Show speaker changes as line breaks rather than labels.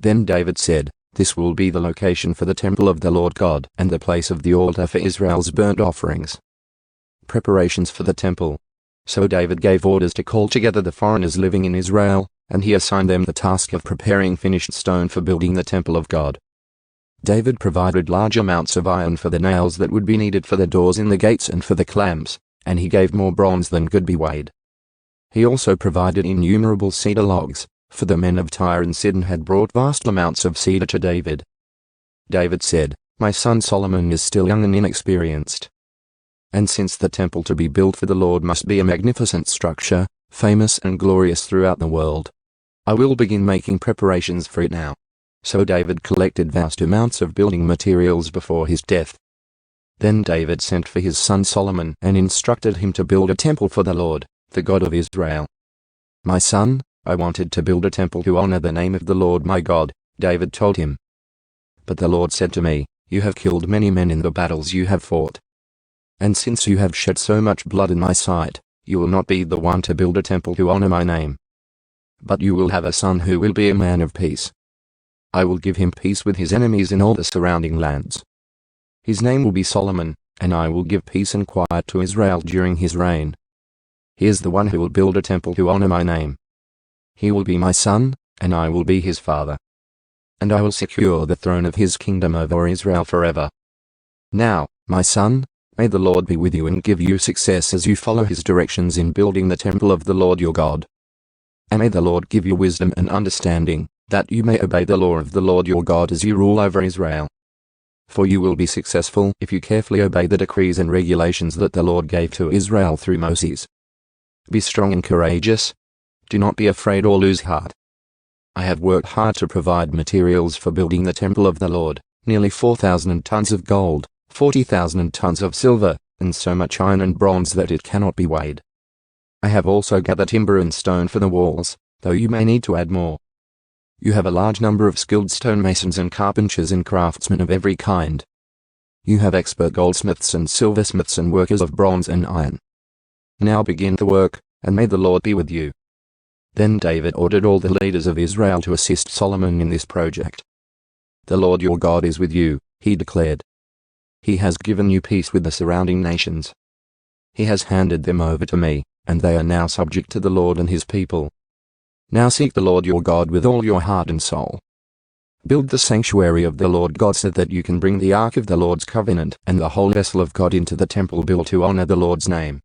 Then David said, "This will be the location for the temple of the Lord God and the place of the altar for Israel's burnt offerings." Preparations for the temple. So David gave orders to call together the foreigners living in Israel, and he assigned them the task of preparing finished stone for building the temple of God. David provided large amounts of iron for the nails that would be needed for the doors in the gates and for the clamps, and he gave more bronze than could be weighed. He also provided innumerable cedar logs, for the men of Tyre and Sidon had brought vast amounts of cedar to David. David said, "My son Solomon is still young and inexperienced. And since the temple to be built for the Lord must be a magnificent structure, famous and glorious throughout the world, I will begin making preparations for it now." So David collected vast amounts of building materials before his death. Then David sent for his son Solomon and instructed him to build a temple for the Lord, the God of Israel. "My son, I wanted to build a temple to honor the name of the Lord my God," David told him. "But the Lord said to me, 'You have killed many men in the battles you have fought. And since you have shed so much blood in my sight, you will not be the one to build a temple to honor my name. But you will have a son who will be a man of peace. I will give him peace with his enemies in all the surrounding lands. His name will be Solomon, and I will give peace and quiet to Israel during his reign. He is the one who will build a temple to honor my name. He will be my son, and I will be his father. And I will secure the throne of his kingdom over Israel forever. Now, my son, may the Lord be with you and give you success as you follow his directions in building the temple of the Lord your God. And may the Lord give you wisdom and understanding, that you may obey the law of the Lord your God as you rule over Israel. For you will be successful if you carefully obey the decrees and regulations that the Lord gave to Israel through Moses. Be strong and courageous. Do not be afraid or lose heart. I have worked hard to provide materials for building the temple of the Lord, nearly 4,000 tons of gold, 40,000 tons of silver, and so much iron and bronze that it cannot be weighed. I have also gathered timber and stone for the walls, though you may need to add more. You have a large number of skilled stonemasons and carpenters and craftsmen of every kind. You have expert goldsmiths and silversmiths and workers of bronze and iron. Now begin the work, and may the Lord be with you." Then David ordered all the leaders of Israel to assist Solomon in this project. "The Lord your God is with you," he declared. "He has given you peace with the surrounding nations. He has handed them over to me, and they are now subject to the Lord and his people. Now seek the Lord your God with all your heart and soul. Build the sanctuary of the Lord God so that you can bring the ark of the Lord's covenant and the whole vessel of God into the temple built to honor the Lord's name.